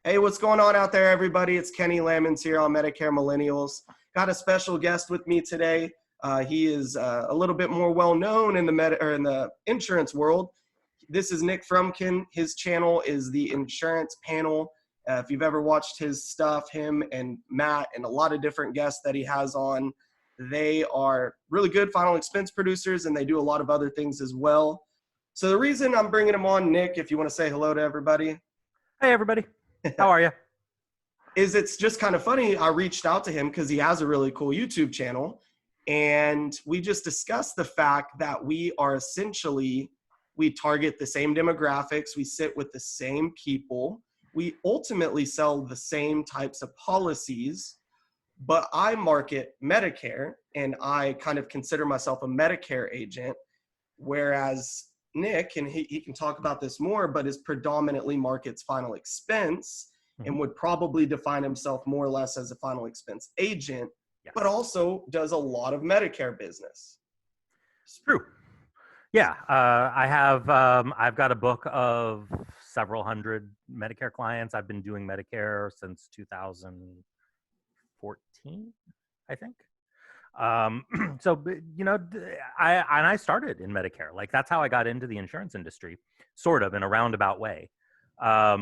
Hey, what's going on out there, everybody? It's Kenny Lamons here on Medicare Millennials. Got a special guest with me today. He is a little bit more well-known in the insurance world. This is Nick Frumkin. His channel is the Insurance Panel. If you've ever watched his stuff, him and Matt and a lot of different guests that he has on, they are really good final expense producers, and they do a lot of other things as well. So the reason I'm bringing him on, Nick, if you want to say hello to everybody. Hey, everybody. How are you? It's just kind of funny. I reached out to him because he has a really cool YouTube channel. And we just discussed the fact that we target the same demographics. We sit with the same people. We ultimately sell the same types of policies, but I market Medicare and I kind of consider myself a Medicare agent. Whereas Nick, and he can talk about this more, but is predominantly markets final expense and would probably define himself more or less as a final expense agent, but also does a lot of Medicare business. It's true. Yeah, I've got a book of several hundred Medicare clients. I've been doing Medicare since 2014, I think. So, you know, I started in Medicare. Like, that's how I got into the insurance industry, sort of in a roundabout way. I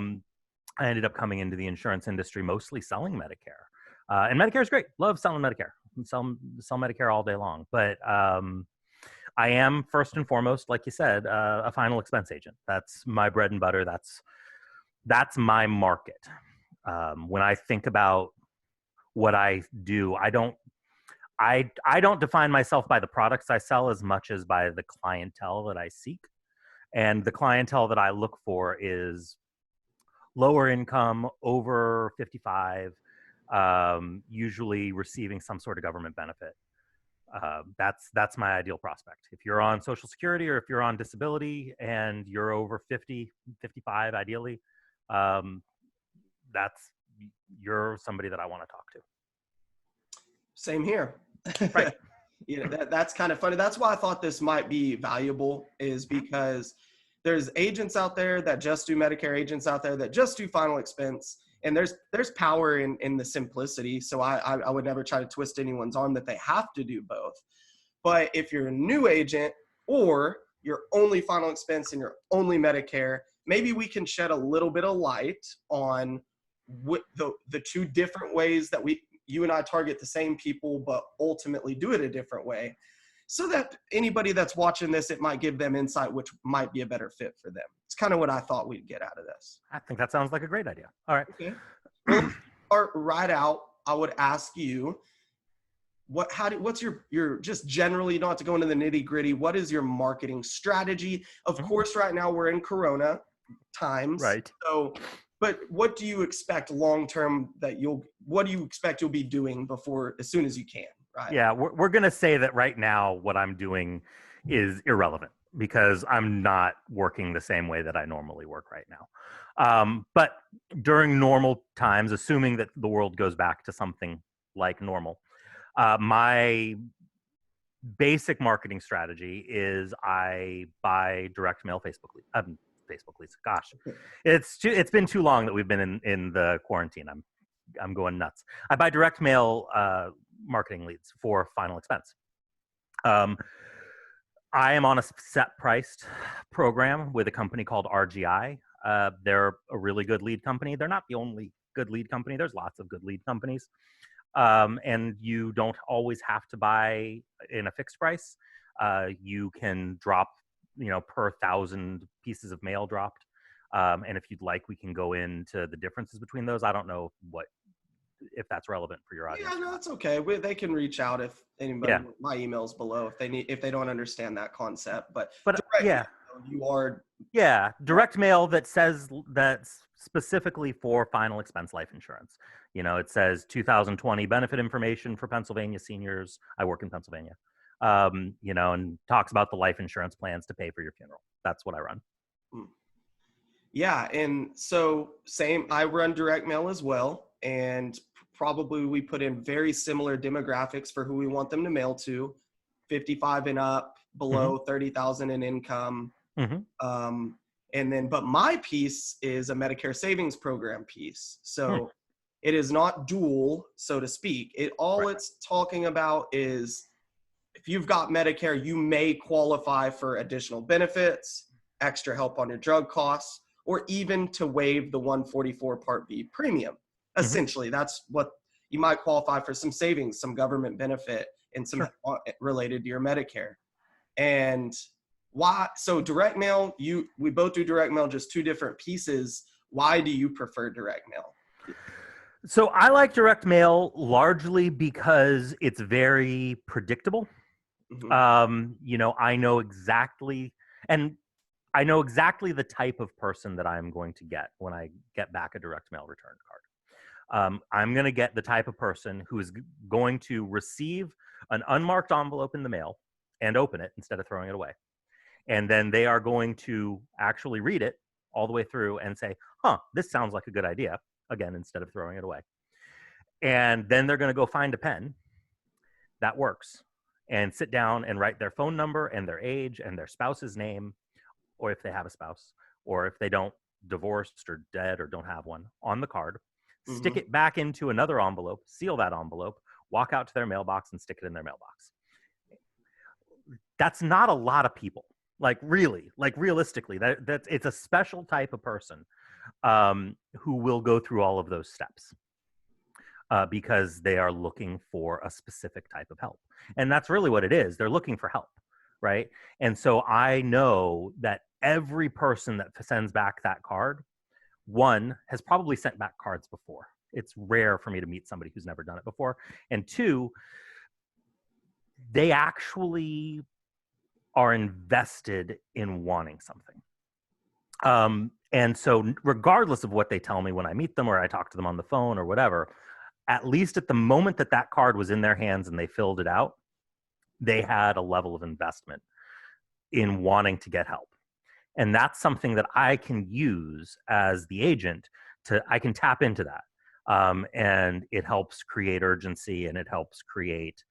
ended up coming into the insurance industry mostly selling Medicare. And Medicare is great. Love selling Medicare. Sell Medicare all day long. But I am, first and foremost, like you said, a final expense agent. That's my bread and butter. That's my market. When I think about what I do, I don't define myself by the products I sell as much as by the clientele that I seek. And the clientele that I look for is lower income, over 55, usually receiving some sort of government benefit. That's my ideal prospect. If you're on Social Security or if you're on disability and you're over 50, 55, ideally, you're somebody that I want to talk to. Same here. Right. That's kind of funny. That's why I thought this might be valuable, is because there's agents out there that just do Medicare, agents out there that just do final expense. And there's power in the simplicity. So I would never try to twist anyone's arm that they have to do both. But if you're a new agent or you're only final expense and you're only Medicare, maybe we can shed a little bit of light on what the two different ways that you and I target the same people, but ultimately do it a different way, so that anybody that's watching this, it might give them insight, which might be a better fit for them. It's kind of what I thought we'd get out of this. I think that sounds like a great idea. All right. Okay. Well, let's start right out. I would ask you, what's your just generally, you don't have to go into the nitty gritty. What is your marketing strategy? Of course, right now we're in Corona times. Right. So, but what do you expect long-term what do you expect you'll be doing as soon as you can? Right. Yeah, we're going to say that right now what I'm doing is irrelevant because I'm not working the same way that I normally work right now. But during normal times, assuming that the world goes back to something like normal, my basic marketing strategy is I buy direct mail Facebook leads. Gosh, it's been too long that we've been in the quarantine. I'm going nuts. I buy direct mail marketing leads for final expense. I am on a set priced program with a company called RGI. They're a really good lead company. They're not the only good lead company. There's lots of good lead companies. And you don't always have to buy in a fixed price. You can drop, per 1,000 pieces of mail dropped. And if you'd like, we can go into the differences between those. I don't know if that's relevant for your audience. Yeah, no, that's okay. They can reach out if anybody. Yeah. My email's below if they don't understand that concept. But yeah, you are. Yeah, direct mail that's specifically for final expense life insurance. It says 2020 benefit information for Pennsylvania seniors. I work in Pennsylvania. And talks about the life insurance plans to pay for your funeral. That's what I run. Yeah, and so same. I run direct mail as well, and probably we put in very similar demographics for who we want them to mail to, 55 and up, below 30,000 in income. And then, but my piece is a Medicare savings program piece. Hmm. So it is not dual, so to speak. All Right. it's talking about is if you've got Medicare, you may qualify for additional benefits, extra help on your drug costs, or even to waive the 144 Part B premium. Mhm. Essentially, that's what you might qualify for, some savings, some government benefit, and some Sure. related to your Medicare. And why? So direct mail, we both do direct mail, just two different pieces. Why do you prefer direct mail? So I like direct mail largely because it's very predictable. Mm-hmm. I know exactly, and I know exactly the type of person that I'm going to get when I get back a direct mail return card. I'm going to get the type of person who is going to receive an unmarked envelope in the mail and open it instead of throwing it away. And then they are going to actually read it all the way through and say, huh, this sounds like a good idea, again, instead of throwing it away. And then they're going to go find a pen that works and sit down and write their phone number and their age and their spouse's name, or if they have a spouse, or if they don't, divorced or dead or don't have one, on the card, stick Mm-hmm. it back into another envelope, seal that envelope, walk out to their mailbox and stick it in their mailbox. That's not a lot of people. Like really, like realistically, that's it's a special type of person who will go through all of those steps because they are looking for a specific type of help. And that's really what it is. They're looking for help, right? And so I know that every person that sends back that card, one, has probably sent back cards before. It's rare for me to meet somebody who's never done it before. And two, they actually are invested in wanting something. And so regardless of what they tell me when I meet them or I talk to them on the phone or whatever, at least at the moment that that card was in their hands and they filled it out, they had a level of investment in wanting to get help. And that's something that I can use as the agent I can tap into that. And it helps create urgency and it helps create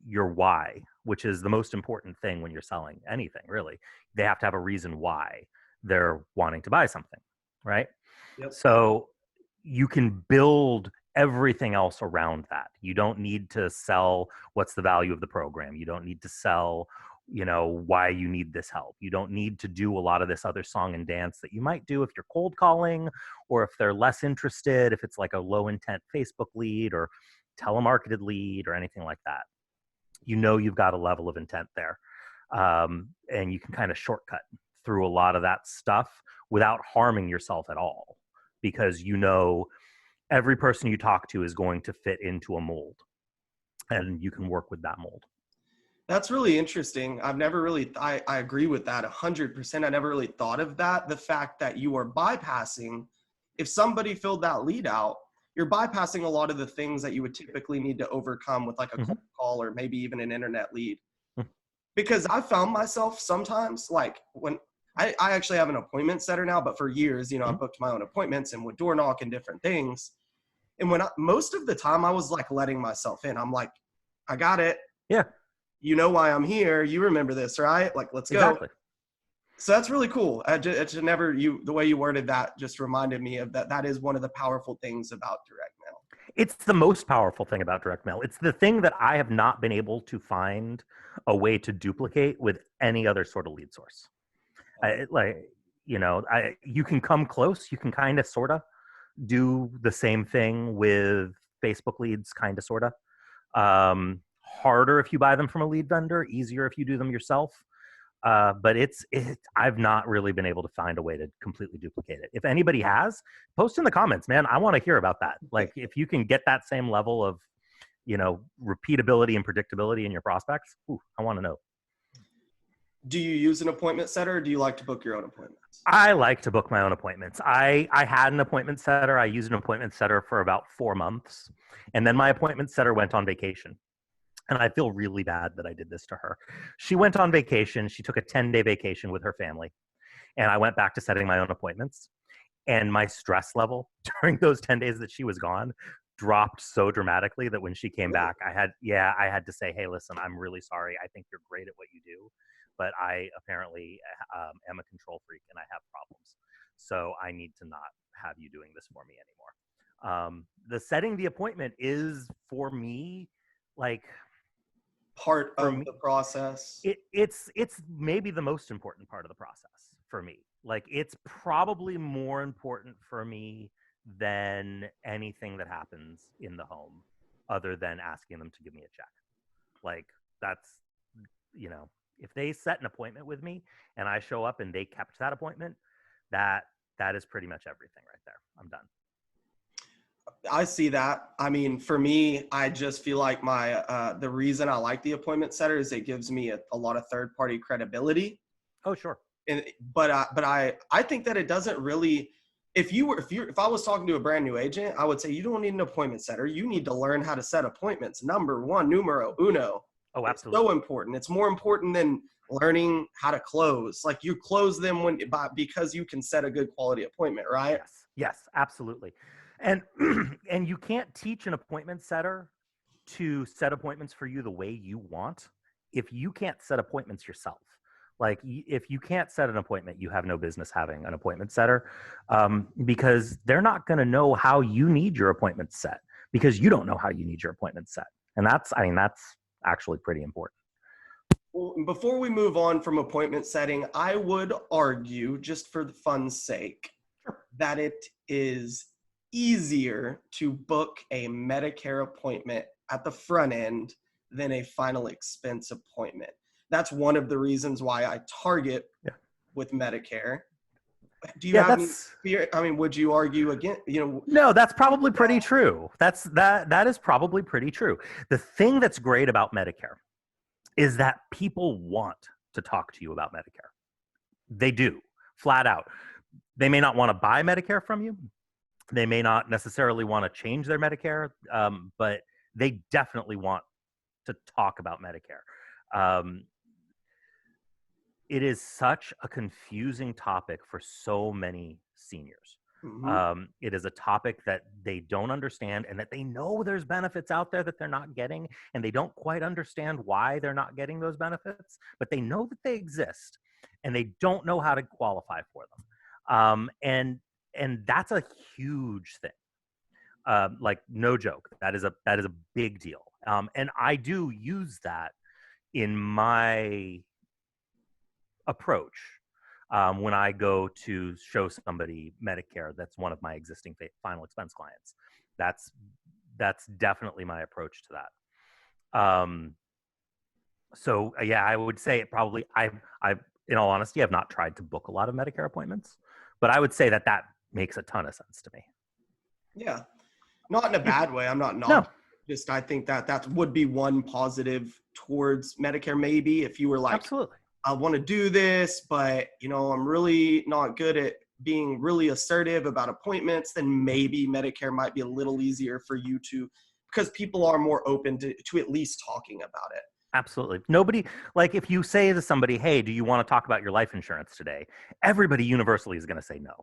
your why, which is the most important thing when you're selling anything, really. They have to have a reason why they're wanting to buy something, right? Yep. So you can build everything else around that. You don't need to sell what's the value of the program. You don't need to sell, why you need this help. You don't need to do a lot of this other song and dance that you might do if you're cold calling or if they're less interested, if it's like a low intent Facebook lead or telemarketed lead or anything like that. You've got a level of intent there. And you can kind of shortcut through a lot of that stuff without harming yourself at all, because every person you talk to is going to fit into a mold and you can work with that mold. That's really interesting. I've never really, I agree with that 100%. I never really thought of that. The fact that you are bypassing, if somebody filled that lead out, you're bypassing a lot of the things that you would typically need to overcome with like a cold call or maybe even an internet lead. Because I found myself sometimes, like when I actually have an appointment setter now, but for years, I booked my own appointments and would door knock and different things. And most of the time I was like letting myself in. I'm like, I got it. Yeah. You know why I'm here. You remember this, right? Like, let's go. Exactly. So that's really cool. The way you worded that just reminded me of that. That is one of the powerful things about direct mail. It's the most powerful thing about direct mail. It's the thing that I have not been able to find a way to duplicate with any other sort of lead source. You can come close. You can kind of, sort of do the same thing with Facebook leads, kind of, sort of. Harder if you buy them from a lead vendor, easier if you do them yourself. But I've not really been able to find a way to completely duplicate it. If anybody has, post in the comments, man. I want to hear about that. Like if you can get that same level of, repeatability and predictability in your prospects, I want to know. Do you use an appointment setter or do you like to book your own appointments? I like to book my own appointments. I had an appointment setter. I used an appointment setter for about 4 months. And then my appointment setter went on vacation. And I feel really bad that I did this to her. She went on vacation. She took a 10-day vacation with her family. And I went back to setting my own appointments. And my stress level during those 10 days that she was gone dropped so dramatically that when she came back, I had to say, hey, listen, I'm really sorry. I think you're great at what you do, but I apparently am a control freak and I have problems. So I need to not have you doing this for me anymore. The setting the appointment is for me, like Part for of me, the process. it's maybe the most important part of the process for me. Like it's probably more important for me than anything that happens in the home other than asking them to give me a check. Like that's, you know, if they set an appointment with me and I show up and they kept that appointment, that is pretty much everything right there. I'm done. I see that. I mean, for me, I just feel like the reason I like the appointment setter is it gives me a lot of third party credibility. Oh, sure. And I think that it doesn't really. If I was talking to a brand new agent, I would say you don't need an appointment setter. You need to learn how to set appointments. Number one, numero uno. Oh, It's absolutely. so important. It's more important than learning how to close. Like you close them because you can set a good quality appointment, right? Yes, absolutely. And and you can't teach an appointment setter to set appointments for you the way you want if you can't set appointments yourself. Like if you can't set an appointment, you have no business having an appointment setter, because they're not going to know how you need your appointment set because you don't know how you need your appointment set. And that's actually pretty important. Well, before we move on from appointment setting, I would argue, just for the fun's sake, that it is easier to book a Medicare appointment at the front end than a final expense appointment. That's one of the reasons why I target with Medicare. Do you have any fear? I mean, would you argue again? No, that's probably pretty true. That is probably pretty true. The thing that's great about Medicare is that people want to talk to you about Medicare. They do, flat out. They may not want to buy Medicare from you. They may not necessarily want to change their Medicare, but they definitely want to talk about Medicare. It is such a confusing topic for so many seniors. Mm-hmm. It is a topic that they don't understand and that they know there's benefits out there that they're not getting, and they don't quite understand why they're not getting those benefits, but they know that they exist and they don't know how to qualify for them. And that's a huge thing. Like no joke, that is a big deal. And I do use that in my approach when I go to show somebody Medicare that's one of my existing final expense clients. That's definitely my approach to that. So yeah, I would say it probably. I in all honesty, I've not tried to book a lot of Medicare appointments, but I would say that makes a ton of sense to me. Yeah, not in a bad way. I'm not No. Just I think that would be one positive towards Medicare. Maybe if you were like, absolutely, I want to do this, but I'm really not good at being really assertive about appointments, then maybe Medicare might be a little easier for you to, because people are more open to at least talking about it. Absolutely. Nobody, like if you say to somebody, hey, do you want to talk about your life insurance today? Everybody universally is going to say no.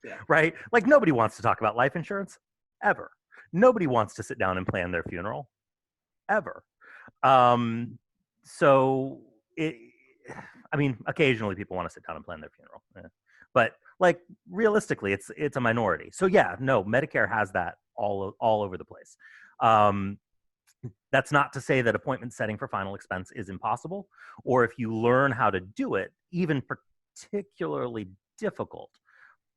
Yeah. Right? Like nobody wants to talk about life insurance ever. Nobody wants to sit down and plan their funeral ever. So I mean, occasionally people want to sit down and plan their funeral, but like realistically, it's a minority. So yeah, no, Medicare has that all over the place. That's not to say that appointment setting for final expense is impossible, or if you learn how to do it, even particularly difficult.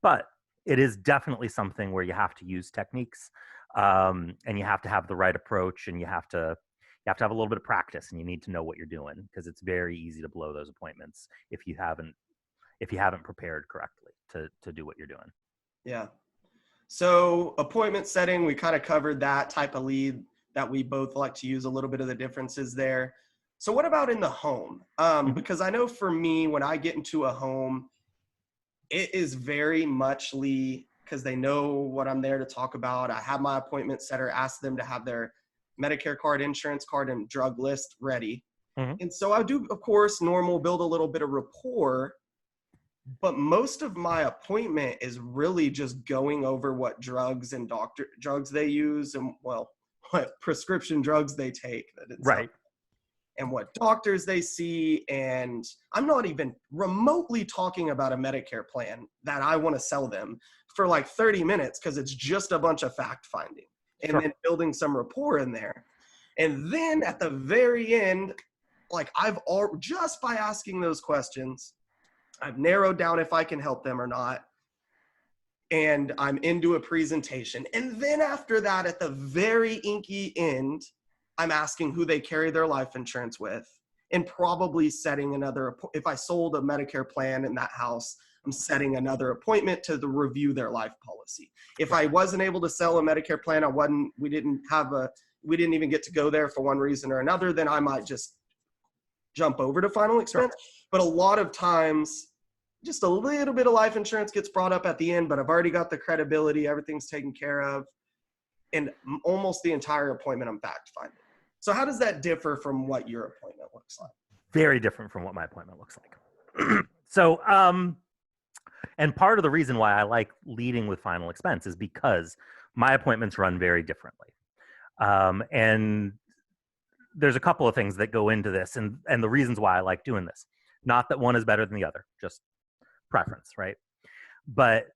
But it is definitely something where you have to use techniques, and you have to have the right approach, and you have to have a little bit of practice, and you need to know what you're doing, because it's very easy to blow those appointments if you haven't prepared correctly to do what you're doing. Yeah. So appointment setting, we kind of covered that type of lead that we both like to use, a little bit of the differences there. So what about in the home? Because I know for me, when I get into a home, it is very muchly because they know what I'm there to talk about. I have my appointment setter, ask them to have their Medicare card, insurance card, and drug list ready. Mm-hmm. And so I do, of course, build a little bit of rapport, but most of my appointment is really just going over what drugs and drugs they use and what prescription drugs they take. Right. and what doctors they see. And I'm not even remotely talking about a Medicare plan that I want to sell them for like 30 minutes because it's just a bunch of fact finding and Sure. then building some rapport in there. And then at the very end, like just by asking those questions, I've narrowed down if I can help them or not. And I'm into a presentation. And then after that, at the very inky end, I'm asking who they carry their life insurance with and probably setting another, if I sold a Medicare plan in that house, I'm setting another appointment to review their life policy. If I wasn't able to sell a Medicare plan, we didn't even get to go there for one reason or another, then I might just jump over to final expense. Sure. But a lot of times, just a little bit of life insurance gets brought up at the end, but I've already got the credibility, everything's taken care of, and almost the entire appointment I'm fact finding. So how does that differ from what your appointment looks like? Very different from what my appointment looks like. So, and part of the reason why I like leading with final expense is because my appointments run very differently. And there's a couple of things that go into this and the reasons why I like doing this. Not that one is better than the other, just preference, right? But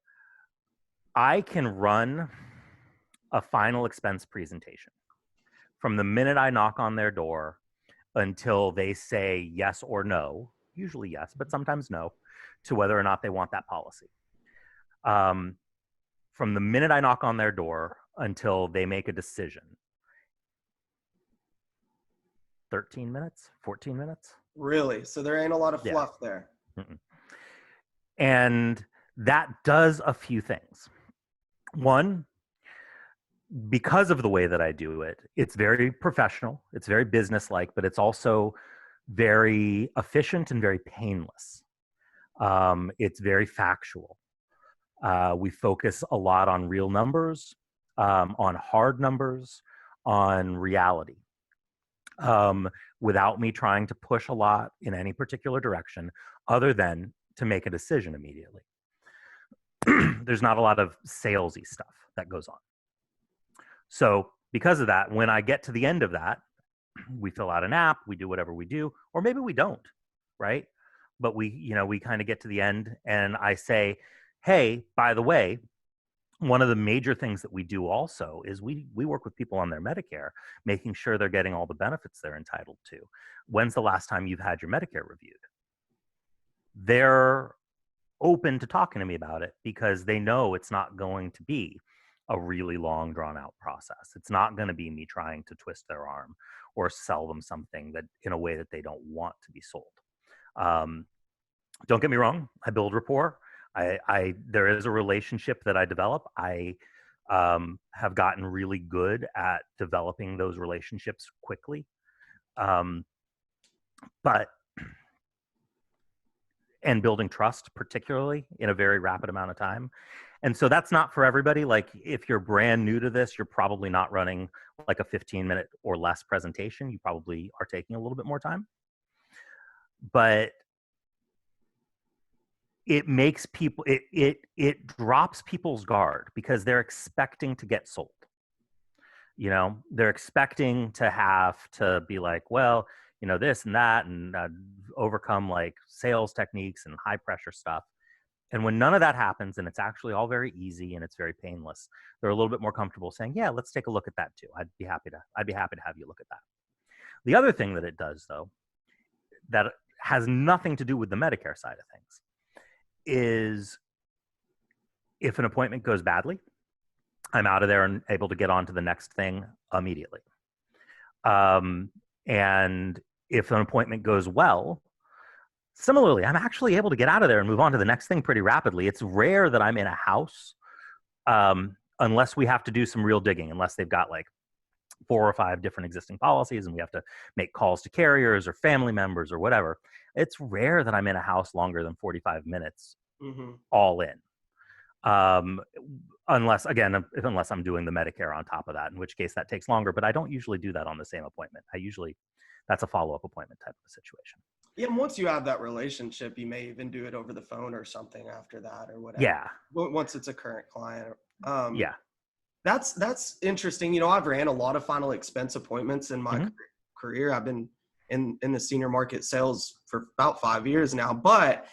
I can run a final expense presentation from the minute I knock on their door until they say yes or no, usually yes, but sometimes no, to whether or not they want that policy. From the minute I knock on their door until they make a decision. 13 minutes, 14 minutes. Really? So there ain't a lot of fluff there. Mm-mm. And that does a few things. One, because of the way that I do it, it's very professional, it's very business-like, but it's also very efficient and very painless. It's very factual. We focus a lot on real numbers, on hard numbers, on reality. Without me trying to push a lot in any particular direction other than to make a decision immediately. There's not a lot of salesy stuff that goes on. So because of that, when I get to the end of that, we fill out an app, we do whatever we do, or maybe we don't, right? But we kind of get to the end and I say, hey, by the way, one of the major things that we do also is we work with people on their Medicare, making sure they're getting all the benefits they're entitled to. When's the last time you've had your Medicare reviewed? They're open to talking to me about it because they know it's not going to be a really long, drawn out process. It's not going to be me trying to twist their arm or sell them something that in a way that they don't want to be sold. Don't get me wrong. I build rapport. There is a relationship that I develop. I have gotten really good at developing those relationships quickly. And building trust, particularly in a very rapid amount of time. And so that's not for everybody. Like if you're brand new to this, you're probably not running like a 15-minute or less presentation. You probably are taking a little bit more time. But it makes people, it drops people's guard because they're expecting to get sold. You know, they're expecting to have to be like, well, you know, this and that, and overcome like sales techniques and high pressure stuff. And when none of that happens and it's actually all very easy and it's very painless, they're a little bit more comfortable saying, yeah, let's take a look at that too. I'd be happy to have you look at that. The other thing that it does though, that has nothing to do with the Medicare side of things, is if an appointment goes badly, I'm out of there and able to get on to the next thing immediately. And if an appointment goes well, similarly, I'm actually able to get out of there and move on to the next thing pretty rapidly. It's rare that I'm in a house, unless we have to do some real digging, unless they've got like 4 or 5 different existing policies and we have to make calls to carriers or family members or whatever. It's rare that I'm in a house longer than 45 minutes all in. Unless I'm doing the Medicare on top of that, in which case that takes longer, but I don't usually do that on the same appointment. That's a follow-up appointment type of a situation. Yeah, and once you have that relationship, you may even do it over the phone or something after that or whatever. Yeah. Once it's a current client. Yeah. That's interesting. You know, I've ran a lot of final expense appointments in my career. I've been in the senior market sales for about 5 years now, but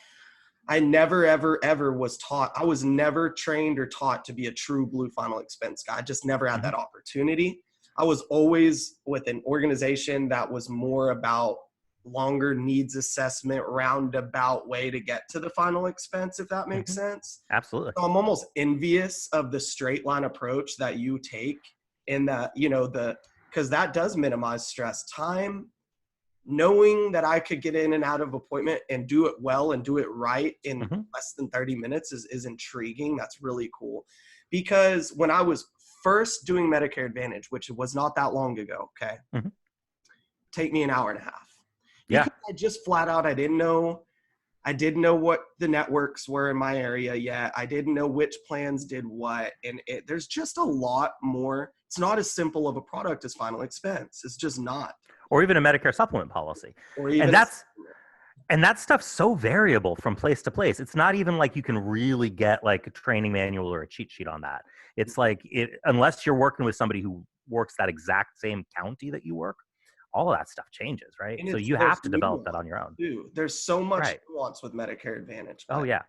I never, ever, ever was taught. I was never trained or taught to be a true blue final expense guy. I just never had that opportunity. I was always with an organization that was more about longer needs assessment, roundabout way to get to the final expense, if that makes sense. Absolutely. So I'm almost envious of the straight line approach that you take in that, because that does minimize stress. Time, knowing that I could get in and out of appointment and do it well and do it right in less than 30 minutes is intriguing. That's really cool. Because when I was first doing Medicare Advantage, which was not that long ago, take me an hour and a half. Because I just flat out, I didn't know what the networks were in my area yet. I didn't know which plans did what. And there's just a lot more. It's not as simple of a product as final expense. It's just not. Or even a Medicare supplement policy. And that stuff's so variable from place to place. It's not even like you can really get like a training manual or a cheat sheet on that. It's like, unless you're working with somebody who works that exact same county that you work, all of that stuff changes, right? So you have to develop that on your own. There's so much nuance with Medicare Advantage. Oh, yeah.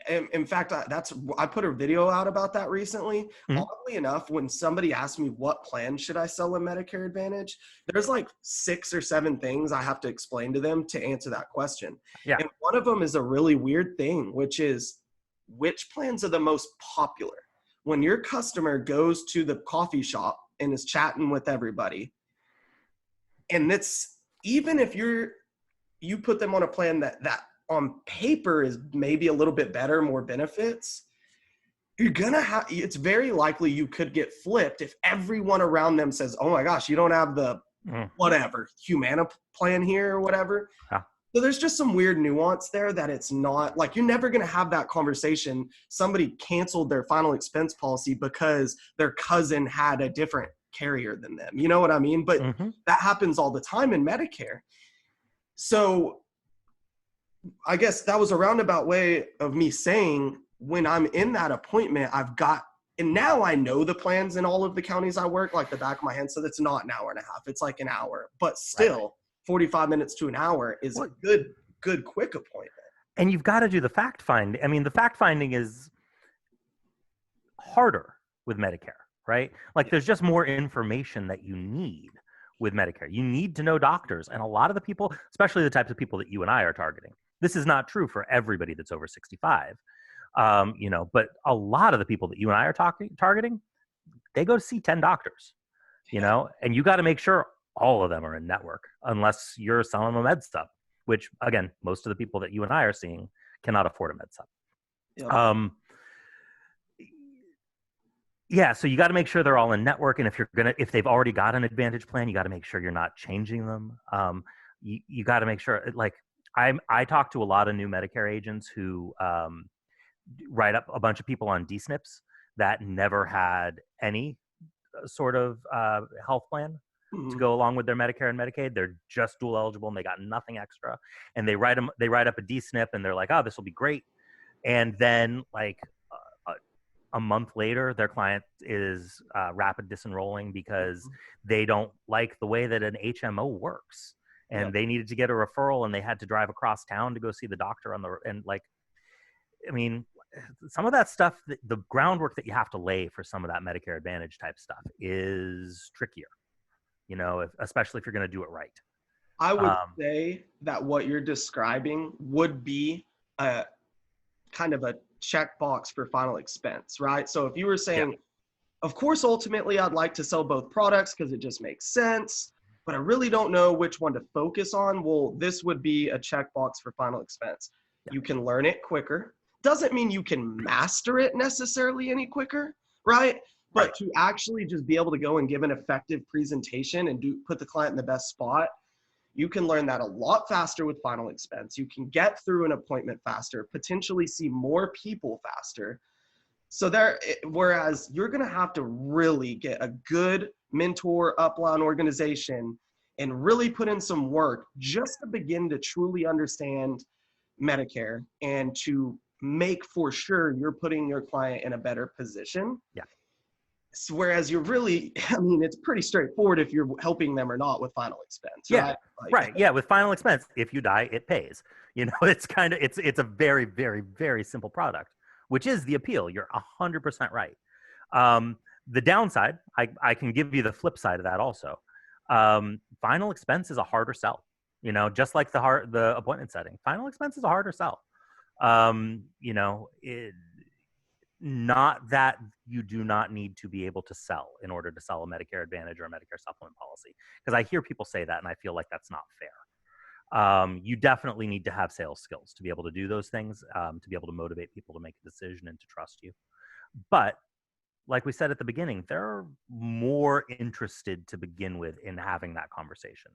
In fact, I put a video out about that recently. Oddly enough, when somebody asked me what plan should I sell in Medicare Advantage, there's like 6 or 7 things I have to explain to them to answer that question. Yeah. And one of them is a really weird thing, which is which plans are the most popular? When your customer goes to the coffee shop and is chatting with everybody, and it's, even if you put them on a plan that on paper is maybe a little bit better, more benefits, it's very likely you could get flipped if everyone around them says, oh my gosh, you don't have the whatever Humana plan here or whatever. So there's just some weird nuance there that it's not like, you're never going to have that conversation. Somebody canceled their final expense policy because their cousin had a different carrier than them. You know what I mean? But that happens all the time in Medicare. So I guess that was a roundabout way of me saying, when I'm in that appointment, and now I know the plans in all of the counties I work like the back of my hand. So that's not an hour and a half. It's like an hour, but still 45 minutes to an hour is a good, quick appointment. And you've got to do the fact finding. I mean, the fact finding is harder with Medicare, right? Like there's just more information that you need with Medicare. You need to know doctors. And a lot of the people, especially the types of people that you and I are targeting, this is not true for everybody that's over 65, but a lot of the people that you and I are targeting, they go to see 10 doctors, and you got to make sure all of them are in network unless you're selling them a med sub, which again, most of the people that you and I are seeing cannot afford a med sub. Yep. So you got to make sure they're all in network. And if they've already got an Advantage plan, you got to make sure you're not changing them. You got to make sure, like, I talk to a lot of new Medicare agents who write up a bunch of people on DSNPs that never had any sort of health plan to go along with their Medicare and Medicaid. They're just dual eligible and they got nothing extra. And they write up a DSNP and they're like, oh, this will be great. And then like a month later, their client is rapid disenrolling because they don't like the way that an HMO works. And they needed to get a referral and they had to drive across town to go see the doctor some of that stuff, the groundwork that you have to lay for some of that Medicare Advantage type stuff is trickier, especially if you're going to do it right. I would say that what you're describing would be a kind of a checkbox for final expense, right? So if you were saying, of course, ultimately I'd like to sell both products because it just makes sense, but I really don't know which one to focus on. Well, this would be a checkbox for final expense. You can learn it quicker. Doesn't mean you can master it necessarily any quicker, right? But to actually just be able to go and give an effective presentation and put the client in the best spot, you can learn that a lot faster with final expense. You can get through an appointment faster, potentially see more people faster. So whereas you're going to have to really get a good mentor, upline organization and really put in some work just to begin to truly understand Medicare and to make for sure you're putting your client in a better position. Yeah. whereas you're really, I mean, it's pretty straightforward if you're helping them or not with final expense, Yeah, right? Like, right. Yeah, with final expense, if you die, it pays. It's kind of it's a very, very, very simple product, which is the appeal. You're 100% right. The downside, I can give you the flip side of that also. Final expense is a harder sell. Just like the appointment setting, final expense is a harder sell. Not that you do not need to be able to sell in order to sell a Medicare Advantage or a Medicare supplement policy, because I hear people say that and I feel like that's not fair. You definitely need to have sales skills to be able to do those things, to be able to motivate people to make a decision and to trust you. But like we said at the beginning, they're more interested to begin with in having that conversation.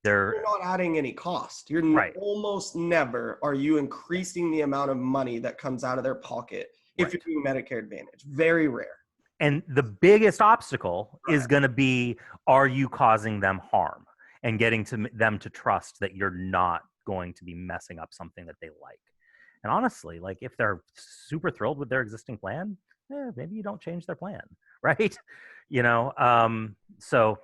you're not adding any cost. You're Right. almost never are you increasing the amount of money that comes out of their pocket if you're doing Medicare Advantage. Very rare. And the biggest obstacle Right. is going to be, are you causing them harm, and getting them to trust that you're not going to be messing up something that they like. And honestly, like if they're super thrilled with their existing plan, maybe you don't change their plan, right? So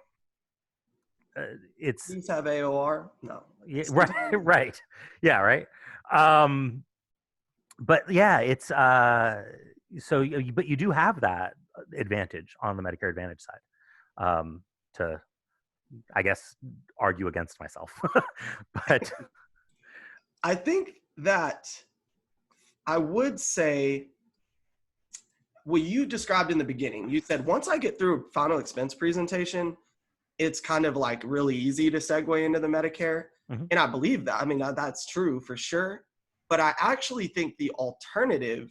it's Please have AOR. No. yeah, right. Yeah, right. But yeah, it's but you do have that advantage on the Medicare Advantage side, to, I guess, argue against myself. But I think that I would say what you described in the beginning. You said once I get through a final expense presentation, it's kind of like really easy to segue into the Medicare. Mhm. And I believe that. I mean, that's true for sure. But I actually think the alternative,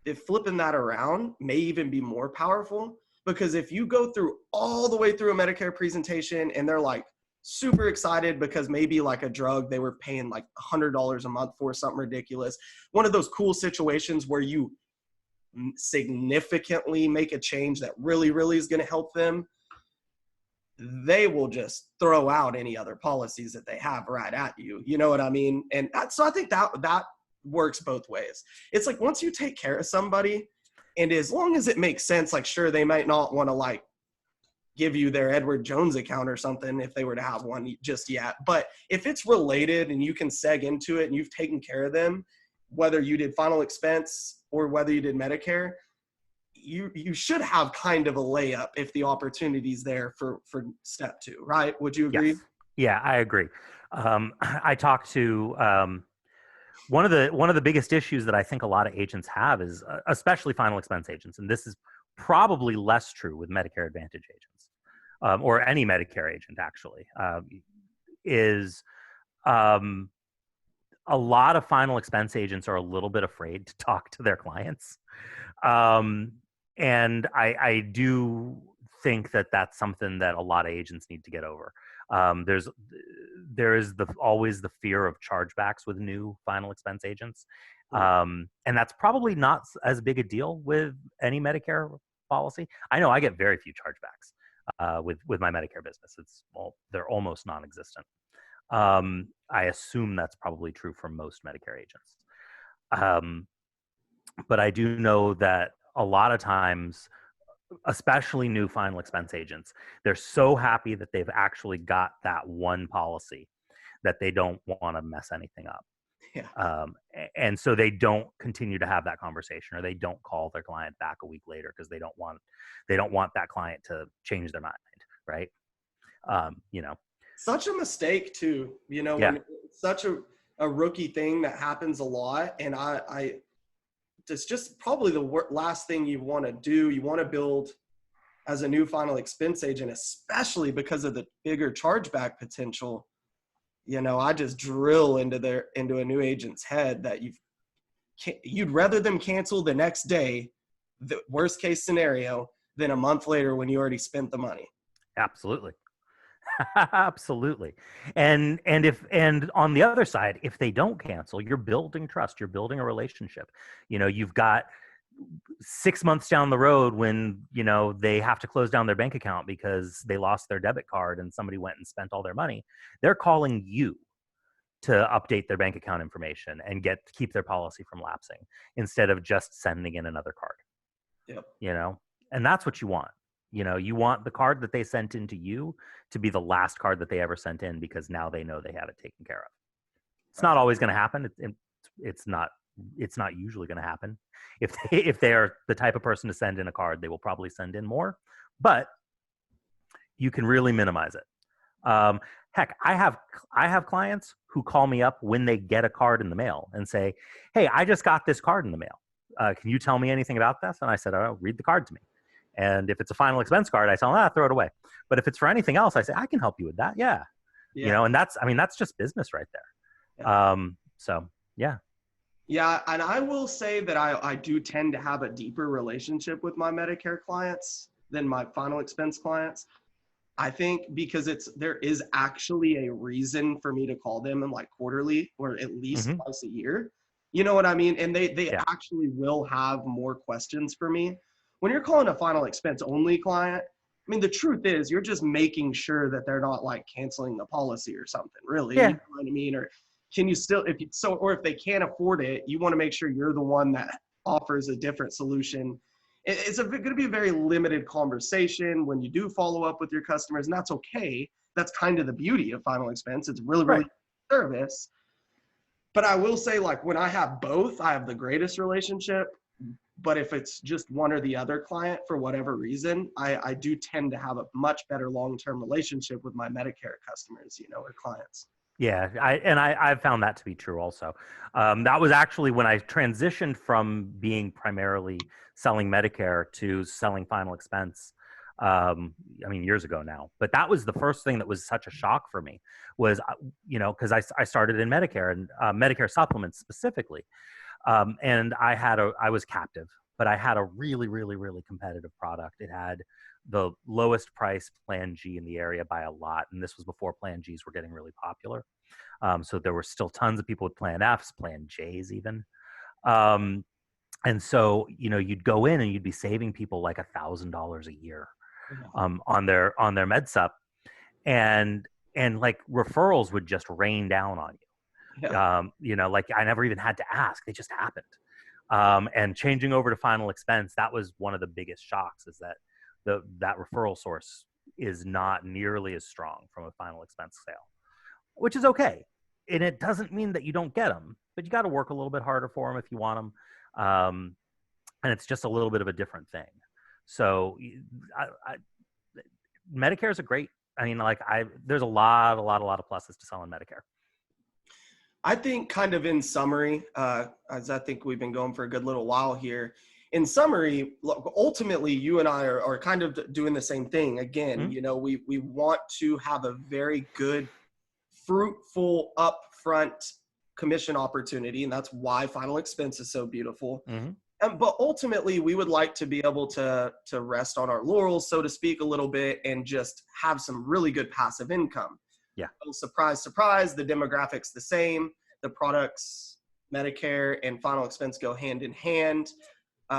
if flipping that around, may even be more powerful. Because if you go through all the way through a Medicare presentation and they're like super excited because maybe like a drug they were paying like $100 a month for, something ridiculous, one of those cool situations where you significantly make a change that really, really is going to help them, they will just throw out any other policies that they have right at you. You know what I mean? And so I think that works both ways. It's like once you take care of somebody, and as long as it makes sense, like sure, they might not want to like give you their Edward Jones account or something if they were to have one just yet. But if it's related and you can seg into it and you've taken care of them, whether you did final expense or whether you did Medicare, you should have kind of a layup if the opportunity's there for step 2, right? Would you agree? yes, yeah, I agree. I talked to one of the biggest issues that I think a lot of agents have is, especially final expense agents, and this is probably less true with Medicare Advantage agents, or any Medicare agent actually, is a lot of final expense agents are a little bit afraid to talk to their clients. And I do think that that's something that a lot of agents need to get over. There is always the fear of chargebacks with new final expense agents. And that's probably not as big a deal with any Medicare policy. I know I get very few chargebacks with my Medicare business. They're almost non-existent. I assume that's probably true for most Medicare agents. But I do know that a lot of times, especially new final expense agents, they're so happy that they've actually got that one policy that they don't want to mess anything up. Yeah. And so they don't continue to have that conversation, or they don't call their client back a week later because they don't want that client to change their mind, right? Such a mistake too, Yeah. when it's such a rookie thing that happens a lot. And I it's just probably the last thing you want to do. You want to build as a new final expense agent, especially because of the bigger chargeback potential. I just drill into a new agent's head that you'd rather them cancel the next day, the worst case scenario, than a month later when you already spent the money. Absolutely. Absolutely. And on the other side, if they don't cancel, you're building trust, you're building a relationship. You've got 6 months down the road when, they have to close down their bank account because they lost their debit card and somebody went and spent all their money. They're calling you to update their bank account information and keep their policy from lapsing, instead of just sending in another card. Yep. And that's what you want. You want the card that they sent into you to be the last card that they ever sent in, because now they know they have it taken care of. It's not always going to happen. It's not usually going to happen. If they are the type of person to send in a card, they will probably send in more, but you can really minimize it. Heck, I have clients who call me up when they get a card in the mail and say, "Hey, I just got this card in the mail. Can you tell me anything about this?" And I said, "Oh, read the card to me." And if it's a final expense card, I tell them, throw it away. But if it's for anything else, I say, "I can help you with that." Yeah. And that's just business right there. Yeah. So yeah. Yeah, and I will say that I do tend to have a deeper relationship with my Medicare clients than my final expense clients. I think because there is actually a reason for me to call them in like quarterly or at least Mm-hmm. twice a year. You know what I mean? And they Yeah. actually will have more questions for me. When you're calling a final expense only client, I mean, the truth is you're just making sure that they're not like canceling the policy or something, really. You Yeah. know what I mean? Or can you still, or if they can't afford it, you want to make sure you're the one that offers a different solution. It's going to be a very limited conversation when you do follow up with your customers, and that's okay. That's kind of the beauty of final expense. It's really, really Right. service. But I will say, like, when I have both, I have the greatest relationship. But if it's just one or the other client for whatever reason, I do tend to have a much better long-term relationship with my Medicare customers, or clients. Yeah, I've found that to be true also. That was actually when I transitioned from being primarily selling Medicare to selling final expense. Years ago now, but that was the first thing that was such a shock for me was, because I started in Medicare and Medicare supplements specifically. And I was captive, but I had a really, really, really competitive product. It had the lowest price Plan G in the area by a lot. And this was before Plan Gs were getting really popular. So there were still tons of people with Plan Fs, Plan Js even. And so, you'd go in and you'd be saving people like $1,000 a year on their med sup, and like referrals would just rain down on you. Yeah. Like I never even had to ask; they just happened. And changing over to final expense, that was one of the biggest shocks, is that that referral source is not nearly as strong from a final expense sale, which is okay. And it doesn't mean that you don't get them, but you got to work a little bit harder for them if you want them. And it's just a little bit of a different thing. So Medicare is there's a lot of pluses to selling Medicare. I think kind of in summary, as I think we've been going for a good little while here, in summary, ultimately you and I are kind of doing the same thing. Again, Mm-hmm. We want to have a very good, fruitful upfront commission opportunity. And that's why final expense is so beautiful. Mm-hmm. But ultimately we would like to be able to rest on our laurels, so to speak, a little bit, and just have some really good passive income. Yeah. Surprise, surprise, the demographics the same. The products, Medicare and final expense, go hand in hand.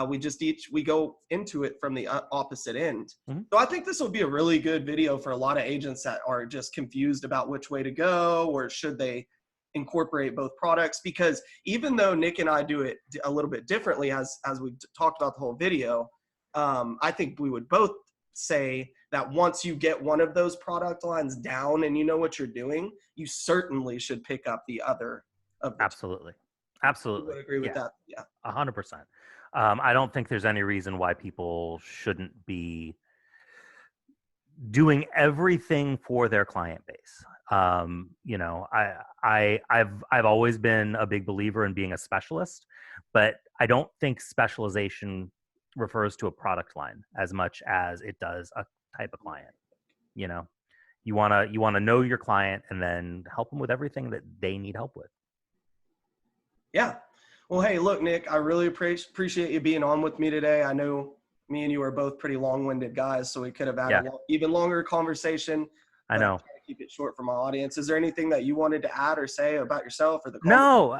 We go into it from the opposite end. Mm-hmm. So I think this will be a really good video for a lot of agents that are just confused about which way to go, or should they incorporate both products, because even though Nick and I do it a little bit differently, as we talked about the whole video, I think we would both say that once you get one of those product lines down and you know what you're doing, you certainly should pick up the other of the Absolutely. two. Absolutely. You would agree with Yeah. that? Yeah. 100%. I don't think there's any reason why people shouldn't be doing everything for their client base. I've always been a big believer in being a specialist, but I don't think specialization refers to a product line as much as it does a type of client. You want to know your client and then help them with everything that they need help with. Yeah. Well, hey, look, Nick, I really appreciate you being on with me today. I know me and you are both pretty long-winded guys, so we could have had Yeah, even longer conversation, I but I'm know. trying to keep it short for my audience. Is there anything that you wanted to add or say about yourself or the conversation? No,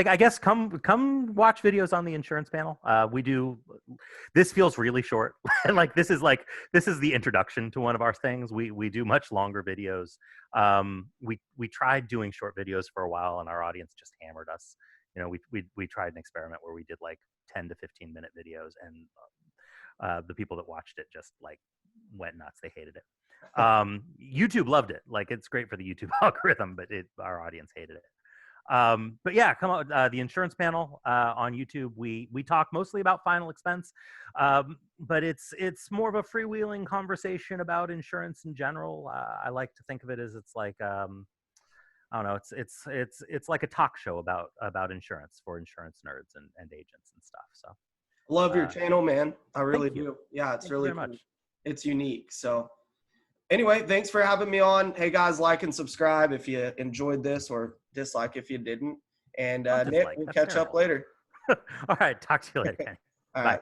I guess come watch videos on the insurance panel. We do. This feels really short. This is the introduction to one of our things. We do much longer videos. We tried doing short videos for a while, and our audience just hammered us. We tried an experiment where we did like 10 to 15 minute videos, and The people that watched it just like went nuts. They hated it. YouTube loved it. Like, it's great for the YouTube algorithm, but our audience hated it. But yeah, come on, the insurance panel on YouTube. We talk mostly about final expense, but it's more of a freewheeling conversation about insurance in general. I like to think of it as it's like I don't know, it's like a talk show about insurance for insurance nerds and agents and stuff. So Love your channel, man. I really thank you. do. Yeah, it's Thank really you very cool. much. It's unique. So anyway, thanks for having me on. Hey guys, like and subscribe if you enjoyed this, or dislike if you didn't. And Don't Nick, dislike. we'll That's catch up terrible. later. All right, talk to you later, Kenny. All Bye. right.